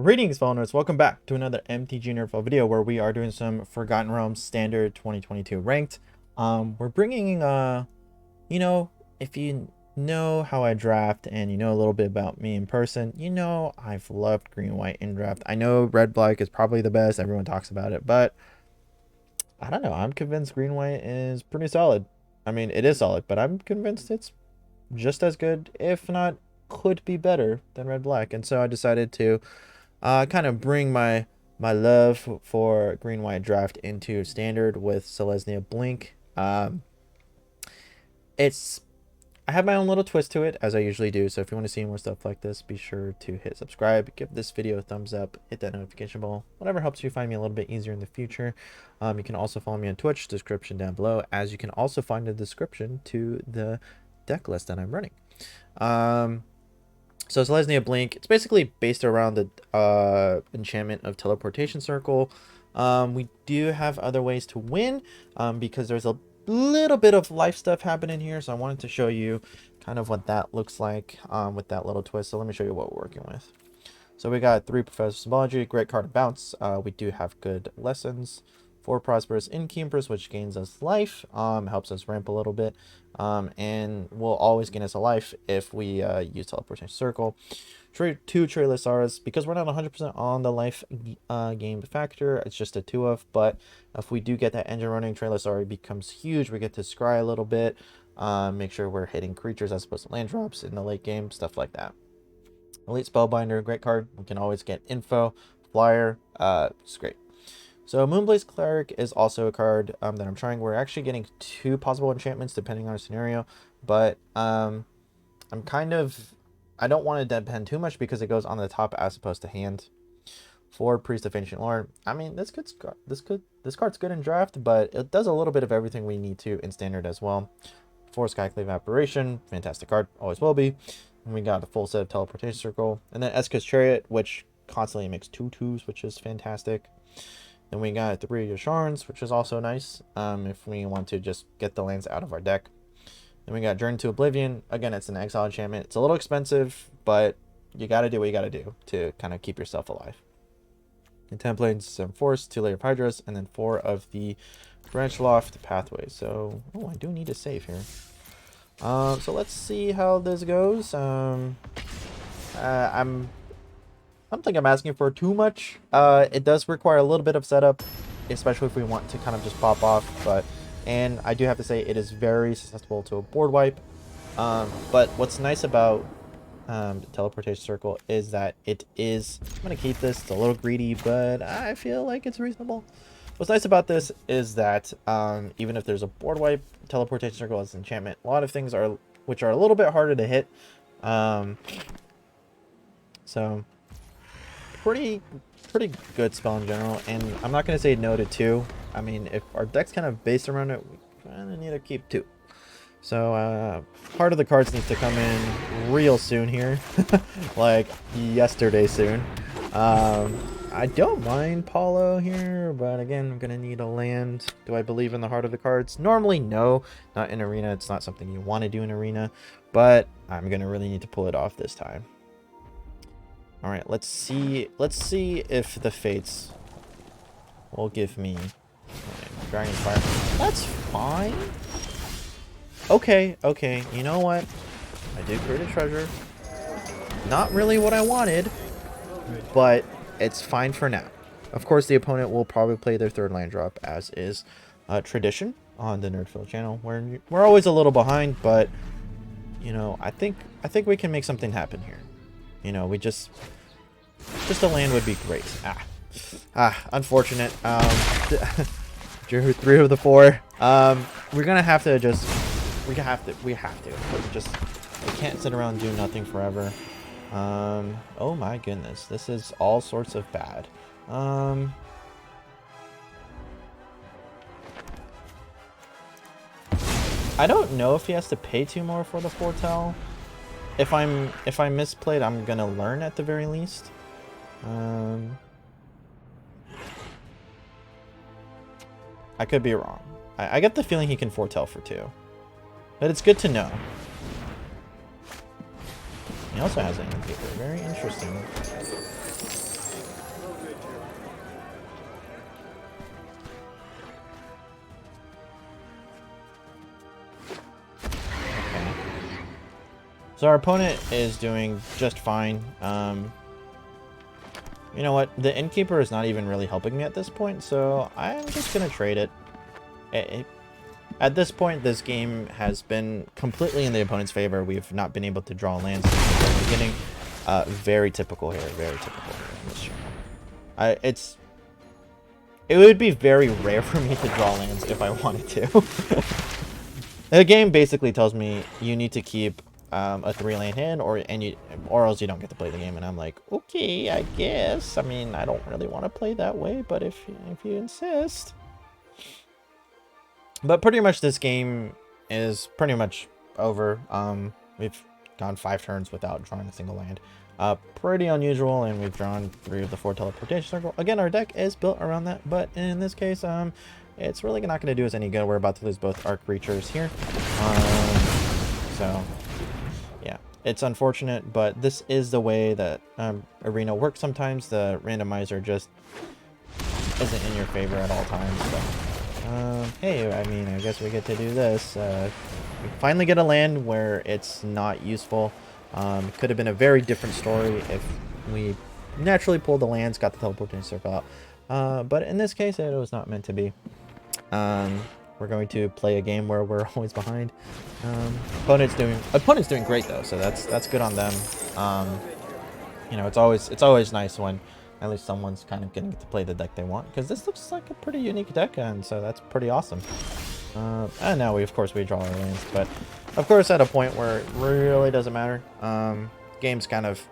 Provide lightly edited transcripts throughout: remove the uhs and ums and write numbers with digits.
Greetings, followers. Welcome back to another MTG Nerdfall video where we are doing some Forgotten Realms Standard 2022 ranked. We're bringing, if you know how I draft and you know a little bit about me in person, you know I've loved green, white in draft. I know red, black is probably the best. Everyone talks about it, but I don't know. I'm convinced green, white is pretty solid. I mean, it is solid, but I'm convinced it's just as good, if not could be better than red, black. And so I decided to kind of bring my love for green white draft into standard with Selesnya Blink. It's I have my own little twist to it, as I usually do. So if you want to see more stuff like this, be sure to hit subscribe, give this video a thumbs up, hit that notification bell, whatever helps you find me a little bit easier in the future. You can also follow me on Twitch, description down below, as you can also find the description to the deck list that I'm running. So Selesnya Blink, it's basically based around the enchantment of Teleportation Circle. We do have other ways to win because there's a little bit of life stuff happening here. So I wanted to show you kind of what that looks like with that little twist. So let me show you what we're working with. So we got 3 Professor Symbology, great card to bounce. We do have good lessons. 4 Prosperous Innkeepers, which gains us life, helps us ramp a little bit, and will always gain us a life if we use Teleportation Circle. 2 Trailer because we're not 100% on the life game factor, it's just a 2 of, but if we do get that engine running, Trailer becomes huge. We get to scry a little bit, make sure we're hitting creatures as opposed to land drops in the late game, stuff like that. Elite Spellbinder, great card. We can always get info, flyer, it's great. So Moonblaze Cleric is also a card that I'm trying. We're actually getting 2 possible enchantments depending on a scenario, but I don't want to depend too much because it goes on the top as opposed to hand. 4 Priest of Ancient Lore. I mean, this card's good in draft, but it does a little bit of everything we need to in standard as well. 4 Skyclave Apparition, fantastic card, always will be. And we got a full set of Teleportation Circle, and then Eska's Chariot, which constantly makes 2/2s, which is fantastic. Then we got 3 Yasharns, which is also nice if we want to just get the lands out of our deck. Then we got Journey to Oblivion. Again, it's an exile enchantment. It's a little expensive, but you got to do what you got to do to kind of keep yourself alive. And 10 Plains, 7 Force, 2 Layer of Hydras, and then 4 of the Branch Loft Pathways. So, I do need to save here. So let's see how this goes. I don't think I'm asking for too much. It does require a little bit of setup, especially if we want to kind of just pop off. And I do have to say it is very susceptible to a board wipe. But what's nice about the Teleportation Circle is that it is, I'm going to keep this, it's a little greedy, but I feel like it's reasonable. What's nice about this is that even if there's a board wipe, Teleportation Circle is an enchantment. A lot of things which are a little bit harder to hit. So pretty good spell in general, and I'm not going to say no to 2. I mean, if our deck's kind of based around it, we kind of need to keep 2. So part of the cards needs to come in real soon here, like yesterday soon. I don't mind Paulo here, but again, I'm going to need a land. Do I believe in the heart of the cards? Normally, no. Not in Arena. It's not something you want to do in Arena, but I'm going to really need to pull it off this time. All right, let's see if the Fates will give me Dragon's Fire. That's fine. Okay, you know what? I did create a treasure. Not really what I wanted, but it's fine for now. Of course, the opponent will probably play their 3rd land drop, as is tradition on the Nerdfield channel. We're always a little behind, but you know, I think we can make something happen here. You know, we just a land would be great. Unfortunate. Drew 3 of the 4. We're gonna have to we have to. We can't sit around and do nothing forever. Oh my goodness, this is all sorts of bad. I don't know if he has to pay 2 more for the Foretell. If I misplayed, I'm gonna learn at the very least. I could be wrong. I get the feeling he can foretell for 2, but it's good to know. He also has an Innkeeper. Very interesting. So our opponent is doing just fine. You know what? The Innkeeper is not even really helping me at this point, so I'm just going to trade it. At this point, this game has been completely in the opponent's favor. We've not been able to draw lands from the beginning. Very typical here. Very typical here on this channel. It would be very rare for me to draw lands if I wanted to. The game basically tells me you need to keep a 3-lane hand, or else you don't get to play the game. And I'm like, okay, I guess. I mean, I don't really want to play that way, but if you insist. But pretty much this game is pretty much over. We've gone 5 turns without drawing a single land. Pretty unusual, and we've drawn 3 of the 4 teleportation circle. Again, our deck is built around that, but in this case, it's really not going to do us any good. We're about to lose both our creatures here. So, yeah, it's unfortunate, but this is the way that Arena works sometimes. The randomizer just isn't in your favor at all times, so... hey, I mean, I guess we get to do this. We finally get a land where it's not useful. It could have been a very different story if we naturally pulled the lands, got the teleportation circle out. But in this case, it was not meant to be. We're going to play a game where we're always behind. Opponent's doing great though, so that's good on them. You know, it's always nice when at least someone's kind of getting to play the deck they want, because this looks like a pretty unique deck, and so that's pretty awesome. And now of course we draw our lands, but of course at a point where it really doesn't matter. Game's kind of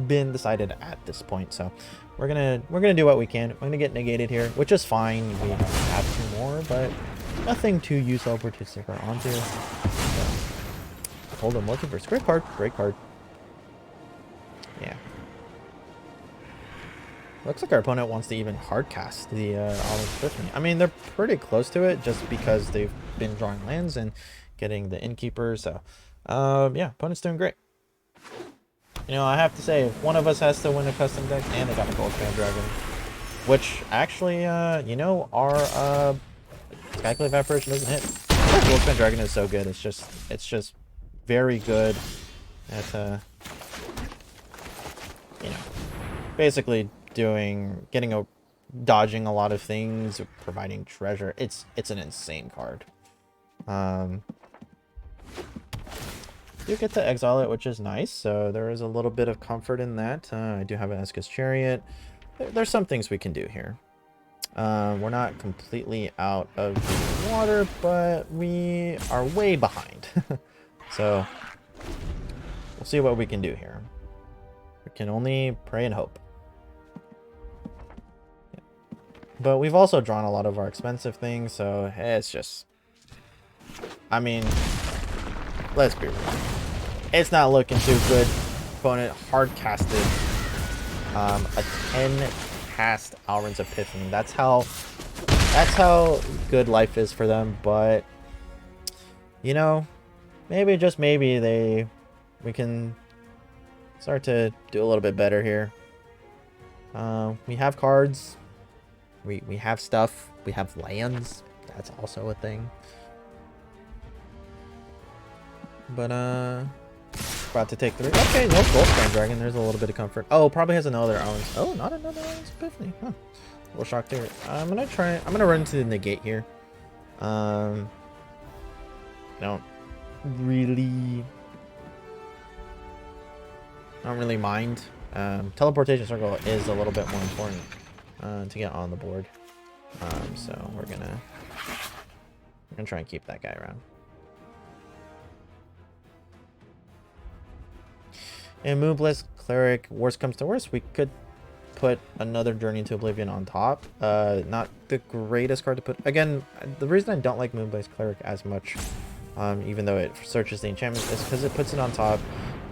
been decided at this point, so we're gonna do what we can. We're gonna get negated here, which is fine. We have 2 more, but nothing to use teleportation sticker onto. So, hold on, multiverse. Great card. Great card. Yeah. Looks like our opponent wants to even hardcast the Olive Epiphany. I mean, they're pretty close to it just because they've been drawing lands and getting the Innkeeper. So, yeah, opponent's doing great. You know, I have to say, if one of us has to win a custom deck, and they got a Goldspan Dragon, which actually, you know, our Calculate Evaporation doesn't hit. Goldspan Dragon is so good. It's just very good at, you know, basically dodging a lot of things, providing treasure. It's an insane card. You get to exile it, which is nice, so there is a little bit of comfort in that. I do have an Eska's Chariot. There's some things we can do here. We're not completely out of the water, but we are way behind. So we'll see what we can do here. We can only pray and hope. But we've also drawn a lot of our expensive things, so it's just... I mean, let's be real. It's not looking too good. Opponent hard casted a 10-cast Alrund's Epiphany. That's how good life is for them. But you know, maybe, just maybe, we can start to do a little bit better here. We have cards. We have stuff. We have lands. That's also a thing. But about to take 3. Okay, no Goldspan Dragon. There's a little bit of comfort. Oh, probably has another Alrund's. Oh, not another Alrund's Epiphany. Huh. A little shocked there. I'm gonna run into the negate here. Don't really mind. Teleportation circle is a little bit more important to get on the board. So we're gonna try and keep that guy around. And Moonblast Cleric, worst comes to worst, we could put another Journey into Oblivion on top. Not the greatest card to put. Again, the reason I don't like Moonblast Cleric as much, even though it searches the enchantment, is because it puts it on top.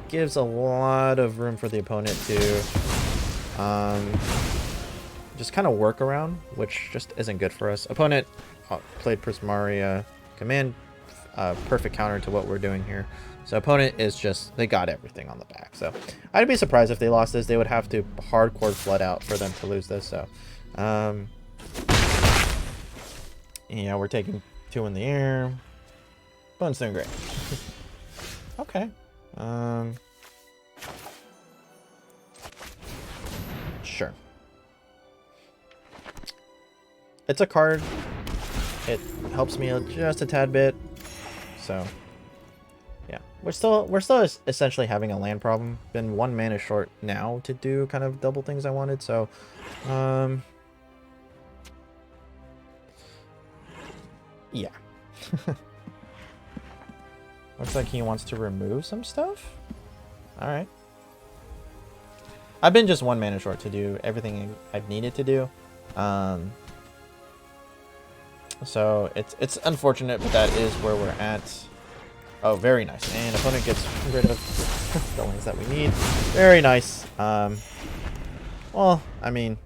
Gives a lot of room for the opponent to just kind of work around, which just isn't good for us. Opponent played Prismari Command, perfect counter to what we're doing here. So opponent is just, they got everything on the back. So I'd be surprised if they lost this. They would have to hardcore flood out for them to lose this. So, yeah, we're taking 2 in the air. Opponent's doing great. Okay. Sure. It's a card. It helps me just a tad bit. So, yeah, we're still essentially having a land problem. Been 1 mana short now to do kind of double things I wanted. So, yeah. Looks like he wants to remove some stuff. All right. I've been just 1 mana short to do everything I've needed to do. So it's unfortunate, but that is where we're at. Oh, very nice. And opponent gets rid of the lands that we need. Very nice. Well, I mean,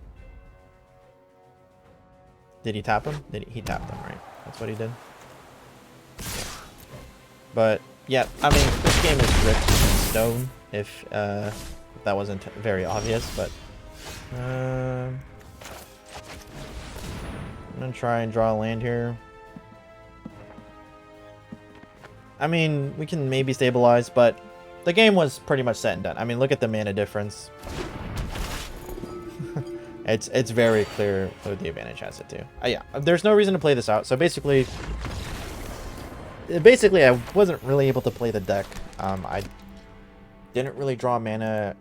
did he tap him? He tapped him, right? That's what he did. But yeah, I mean, this game is ripped in stone. If that wasn't very obvious, but I'm gonna try and draw a land here. I mean, we can maybe stabilize, but the game was pretty much set and done. I mean, look at the mana difference. It's very clear who the advantage has it to. Yeah, there's no reason to play this out. So basically, I wasn't really able to play the deck. I didn't really draw mana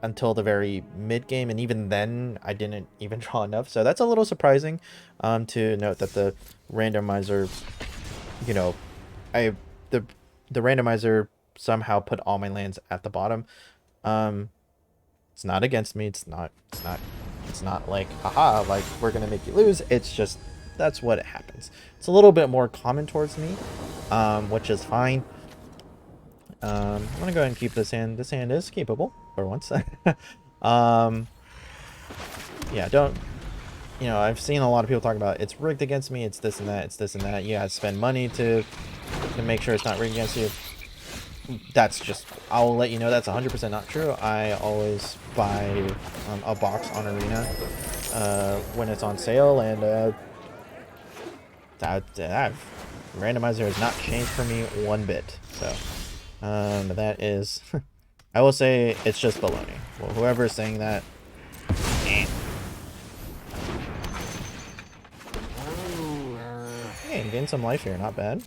until the very mid game, and even then I didn't even draw enough. So that's a little surprising to note that the randomizer, you know, the randomizer somehow put all my lands at the bottom. It's not against me. It's not like, haha, like we're gonna make you lose. It's just that's what happens. It's a little bit more common towards me, which is fine. I'm gonna go ahead and keep this hand. This hand is keepable for once. Yeah, don't. You know, I've seen a lot of people talk about it's rigged against me. It's this and that. It's this and that. You gotta spend money to make sure it's not rigged against you. That's just, I'll let you know that's 100% not true. I always buy a box on Arena when it's on sale, and that randomizer has not changed for me one bit. So that is, I will say it's just baloney. Well, whoever is saying that, hey, gain some life here, not bad.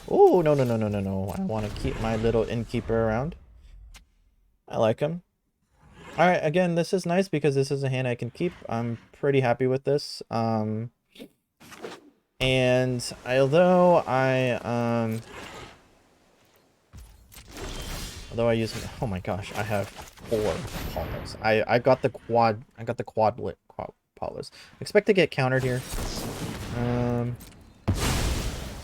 Oh, no. I want to keep my little innkeeper around. I like him. Alright, again, this is nice because this is a hand I can keep. I'm pretty happy with this. And although I use, oh my gosh, I have 4 Paulos. I got the quad Paulos. Expect to get countered here.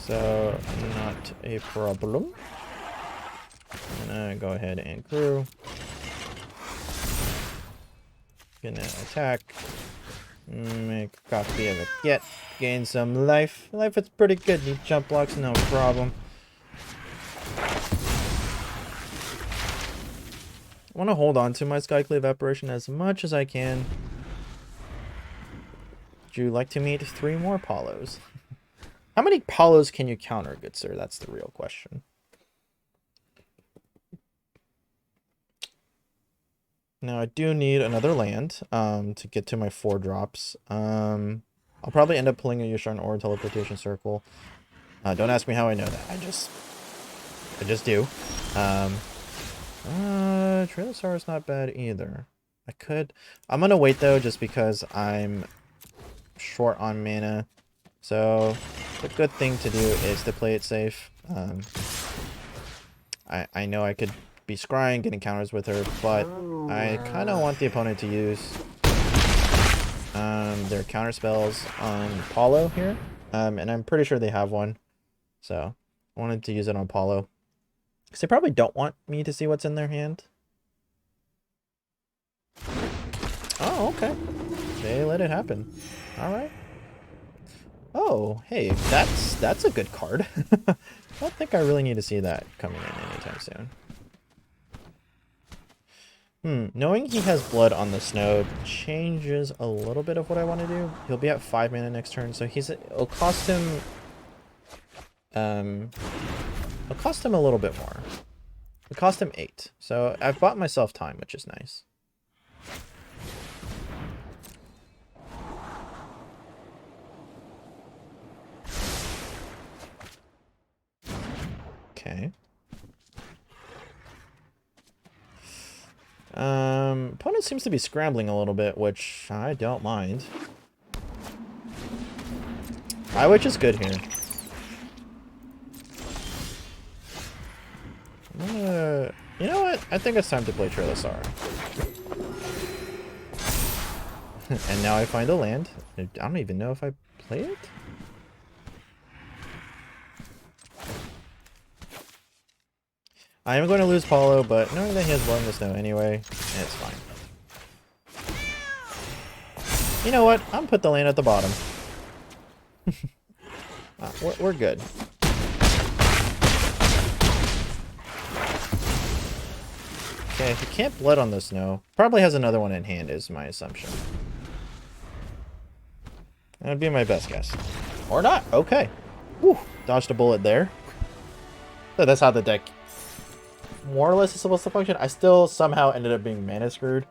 So, not a problem. I'm gonna go ahead and crew. Gonna attack. Make a copy of it. Gain some life. Life is pretty good. Need jump blocks, no problem. I want to hold on to my Skyclave Apparition as much as I can. Would you like to meet 3 more Paulos? How many Paulos can you counter, good sir? That's the real question. Now I do need another land to get to my 4 drops. I'll probably end up pulling a Yusharn or a Teleportation Circle. Don't ask me how I know that. I just do. Trailosaur is not bad either. I'm gonna wait though, just because I'm short on mana. So the good thing to do is to play it safe. I know I could be scrying, getting counters with her, but I kind of want the opponent to use their counter spells on Paulo here. And I'm pretty sure they have one. So I wanted to use it on Paulo. Because they probably don't want me to see what's in their hand. Oh, okay. They let it happen. Alright. Oh, hey, that's a good card. I don't think I really need to see that coming in anytime soon. Knowing he has blood on the snow changes a little bit of what I want to do. He'll be at 5 mana next turn, so it'll cost him a little bit more. It cost him 8. So I've bought myself time, which is nice. Okay. Opponent seems to be scrambling a little bit, which I don't mind. My witch is good here. You know what? I think it's time to play Trilosar. And now I find a land. I don't even know if I play it. I am going to lose Paulo, but knowing that he has Blowing the Snow anyway, it's fine. You know what? I'm going to put the land at the bottom. We're good. Okay, if you can't Blood on the Snow, probably has another one in hand is my assumption. That would be my best guess. Or not. Okay. Whew. Dodged a bullet there. So that's how the deck more or less is supposed to function. I still somehow ended up being mana screwed.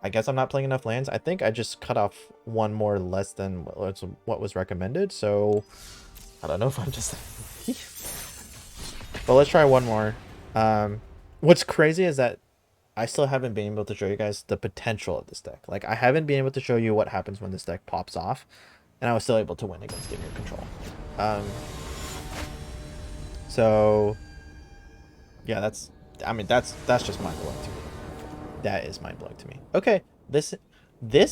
I guess I'm not playing enough lands. I think I just cut off one more less than what was recommended. So I don't know if I'm just... But let's try one more. What's crazy is that I still haven't been able to show you guys the potential of this deck. Like, I haven't been able to show you what happens when this deck pops off, and I was still able to win against Give Me Control. So, yeah, that's just mind-blowing to me. That is mind-blowing to me. Okay, this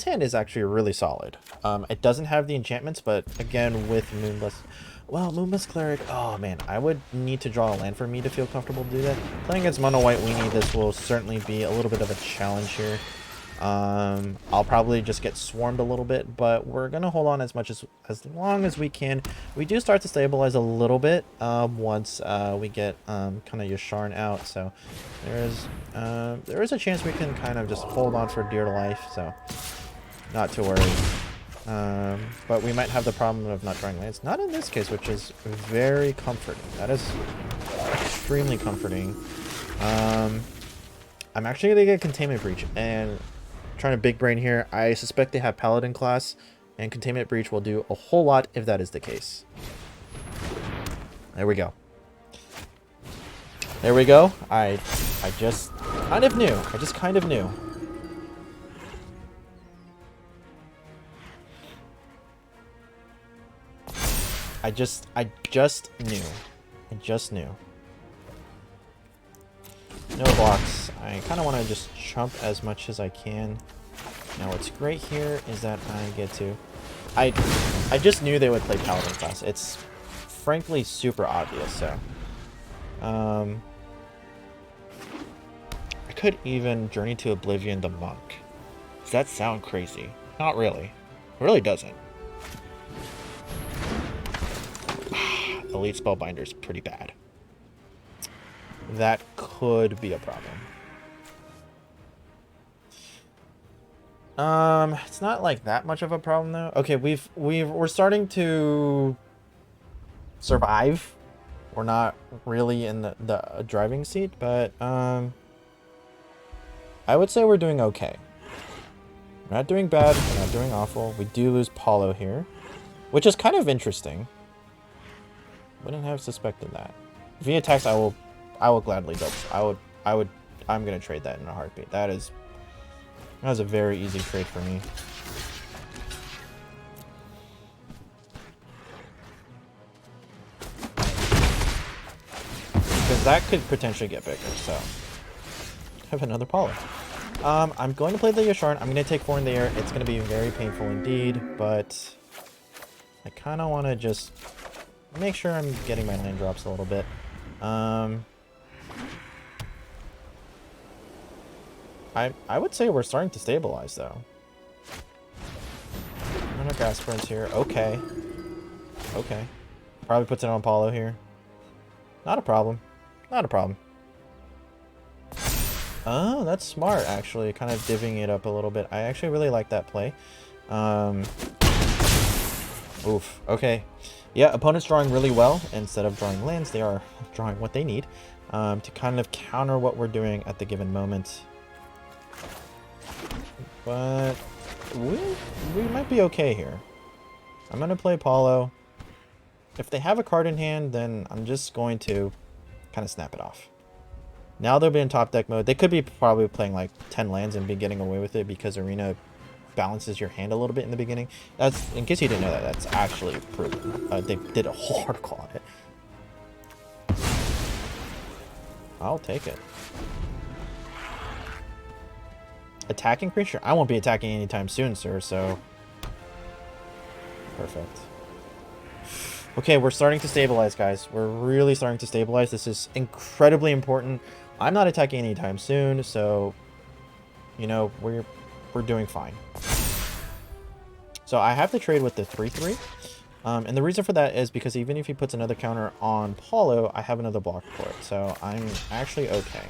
hand is actually really solid. It doesn't have the enchantments, but again, with Moonless... Well, Moonless Cleric, oh man, I would need to draw a land for me to feel comfortable to do that. Playing against Mono White Weenie, this will certainly be a little bit of a challenge here. I'll probably just get swarmed a little bit, but we're gonna hold on as long as we can. We do start to stabilize a little bit once we get kind of Yasharn out, so there is a chance we can kind of just hold on for dear life, so not to worry. But we might have the problem of not drawing lands. Not in this case, which is very comforting. That is extremely comforting. I'm actually going to get Containment Breach, and trying to big brain here. I suspect they have Paladin class, and Containment Breach will do a whole lot if that is the case. There we go. There we go. I just kind of knew. I just kind of knew. I just knew. I just knew. No blocks. I kind of want to just chump as much as I can. Now what's great here is that I get to... I just knew they would play Paladin class. It's frankly super obvious, so... I could even Journey to Oblivion the Monk. Does that sound crazy? Not really. It really doesn't. Elite Spellbinder is pretty bad. That could be a problem. It's not like that much of a problem though. Okay, we're starting to survive. We're not really in the driving seat, but I would say we're doing okay. We're not doing bad. We're not doing awful. We do lose Paulo here, which is kind of interesting. Wouldn't have suspected that. If he attacks, I will gladly double. I'm gonna trade that in a heartbeat. That is a very easy trade for me. Because that could potentially get bigger, so. I have another Paulo. I'm going to play the Yasharn. I'm going to take 4 in the air. It's going to be very painful indeed, but I kind of want to just make sure I'm getting my land drops a little bit. I would say we're starting to stabilize, though. No gas burns here. Okay. Okay. Probably puts it on Paulo here. Not a problem. Not a problem. Oh, that's smart, actually. Kind of divvying it up a little bit. I actually really like that play. Oof. Okay. Yeah, opponent's drawing really well. Instead of drawing lands, they are drawing what they need to kind of counter what we're doing at the given moment. But we might be okay here. I'm going to play Paulo. If they have a card in hand, then I'm just going to kind of snap it off. Now they'll be in top deck mode. They could be probably playing like 10 lands and be getting away with it because Arena balances your hand a little bit in the beginning. That's, in case you didn't know that, that's actually proven. They did a whole article on it. I'll take it. Attacking creature? I won't be attacking anytime soon, sir, so... Perfect. Okay, we're starting to stabilize, guys. We're really starting to stabilize. This is incredibly important. I'm not attacking anytime soon, so... You know, we're doing fine. So I have to trade with the 3/3. And the reason for that is because even if he puts another counter on Paulo, I have another block for it. So I'm actually okay.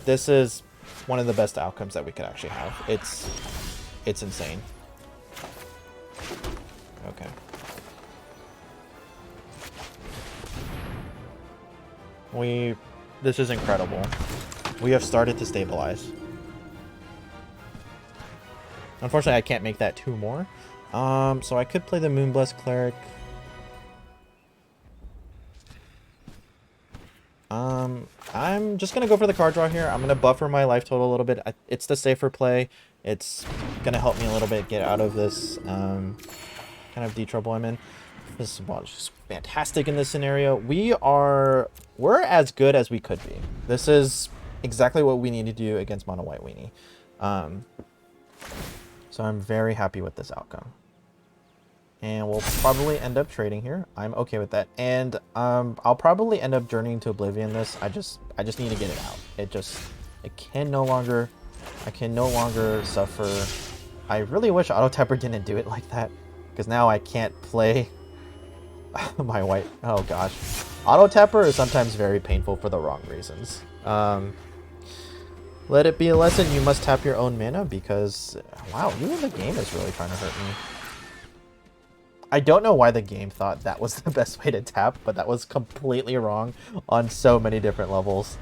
This is one of the best outcomes that we could actually have. It's insane. Okay. This is incredible. We have started to stabilize. Unfortunately, I can't make that 2 more. So I could play the Moonblessed Cleric. I'm just gonna go for the card draw here. I'm gonna buffer my life total a little bit. It's the safer play. It's gonna help me a little bit get out of this kind of D trouble I'm in. This is just fantastic in this scenario. We're as good as we could be. This is exactly what we need to do against Mono White Weenie. So I'm very happy with this outcome. And we'll probably end up trading here. I'm okay with that. And I'll probably end up journeying to oblivion this. I just need to get it out. I can no longer suffer. I really wish Auto Tapper didn't do it like that, because now I can't play my white. Oh gosh. Auto Tapper is sometimes very painful for the wrong reasons. Let it be a lesson. You must tap your own mana because, wow, even the game is really trying to hurt me. I don't know why the game thought that was the best way to tap, but that was completely wrong on so many different levels.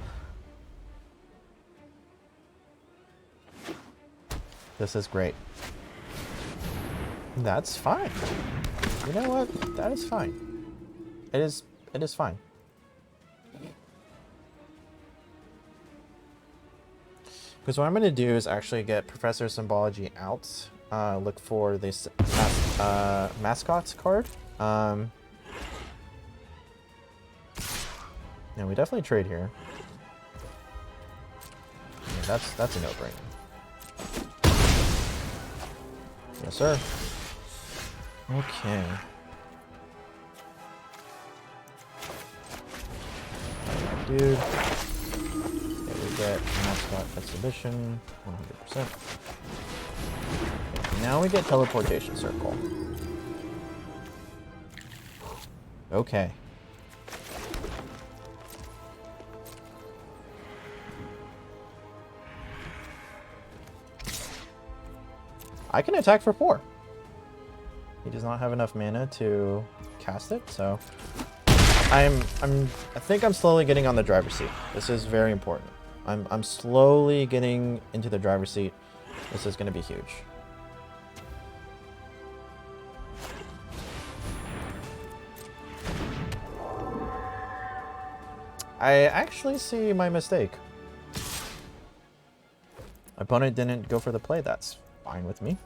This is great. That's fine. You know what? That is fine. It is fine. Because what I'm going to do is actually get Professor Symbology out. Look for this mascots card. Yeah, we definitely trade here. Yeah, that's a no-brainer. Yes, sir. Okay. Dude. Get mascot exhibition 100%. Now we get teleportation circle. Okay. I can attack for 4. He does not have enough mana to cast it, so I think I'm slowly getting on the driver's seat. This is very important. I'm slowly getting into the driver's seat. This is going to be huge. I actually see my mistake. Opponent didn't go for the play. That's fine with me.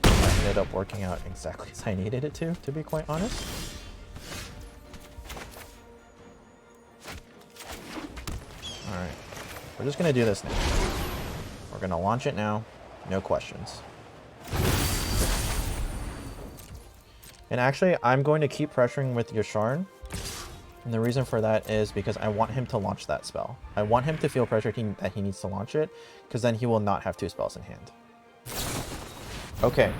That ended up working out exactly as I needed it to be quite honest. Alright. We're just going to do this now. We're going to launch it now. No questions. And actually, I'm going to keep pressuring with Yasharn. And the reason for that is because I want him to launch that spell. I want him to feel pressure that he needs to launch it, because then he will not have 2 spells in hand. Okay.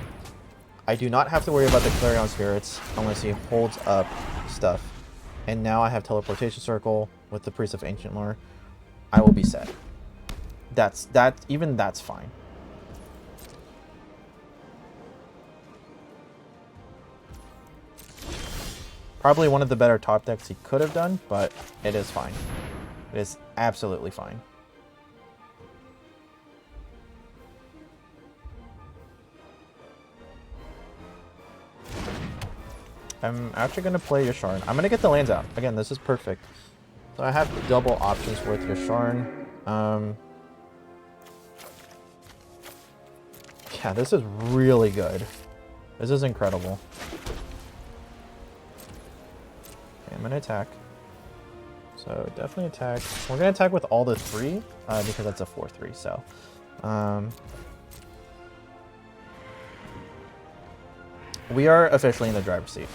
I do not have to worry about the Clarion Spirits unless he holds up stuff. And now I have Teleportation Circle with the Priest of Ancient Lore. I will be set. Even that's fine. Probably one of the better top decks he could have done, but it is fine. It is absolutely fine. I'm actually going to play Yasharn. I'm going to get the lands out. Again, this is perfect. So I have double options with Yasharn. Yeah, this is really good. This is incredible. Okay, I'm going to attack. So definitely attack. We're going to attack with all the 3 because that's a 4-3. So we are officially in the driver's seat.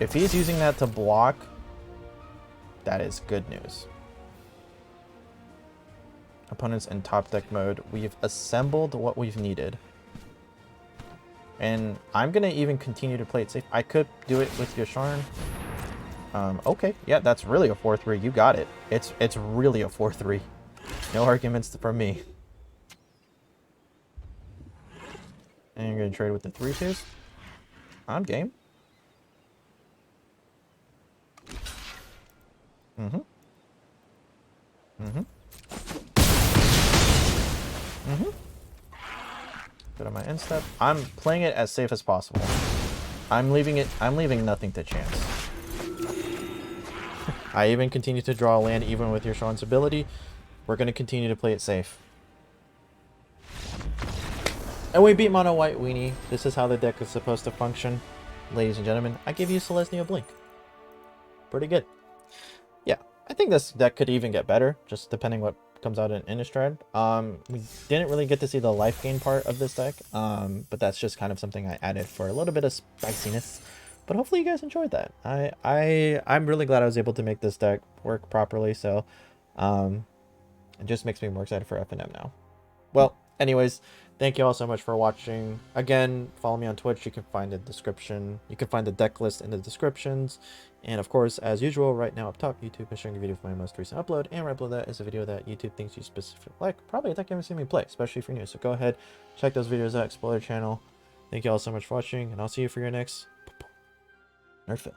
If he's using that to block, that is good news. Opponents in top deck mode. We've assembled what we've needed. And I'm going to even continue to play it safe. I could do it with Yasharn. Okay, yeah, that's really a 4-3. You got it. It's really a 4-3. No arguments from me. And you're going to trade with the 3-2s. I'm game. Mm-hmm. Mm-hmm. Mm-hmm. Good on my end step. I'm playing it as safe as possible. I'm leaving nothing to chance. I even continue to draw a land even with Yasharn's ability. We're going to continue to play it safe. And we beat Mono White Weenie. This is how the deck is supposed to function. Ladies and gentlemen, I give you Selesnya Blink. Pretty good. Yeah, I think this deck could even get better, just depending what comes out in Innistrad. We didn't really get to see the life gain part of this deck, but that's just kind of something I added for a little bit of spiciness. But hopefully you guys enjoyed that. I'm really glad I was able to make this deck work properly, so it just makes me more excited for FNM now. Well, anyways, thank you all so much for watching. Again, follow me on Twitch. You can find the description. You can find the deck list in the descriptions. And of course, as usual, right now up top, YouTube is showing a video of my most recent upload. And right below that is a video that YouTube thinks you specifically like. Probably a deck you haven't seen me play, especially if you're new. So go ahead, check those videos out, explore the channel. Thank you all so much for watching, and I'll see you for your next Nerdfill.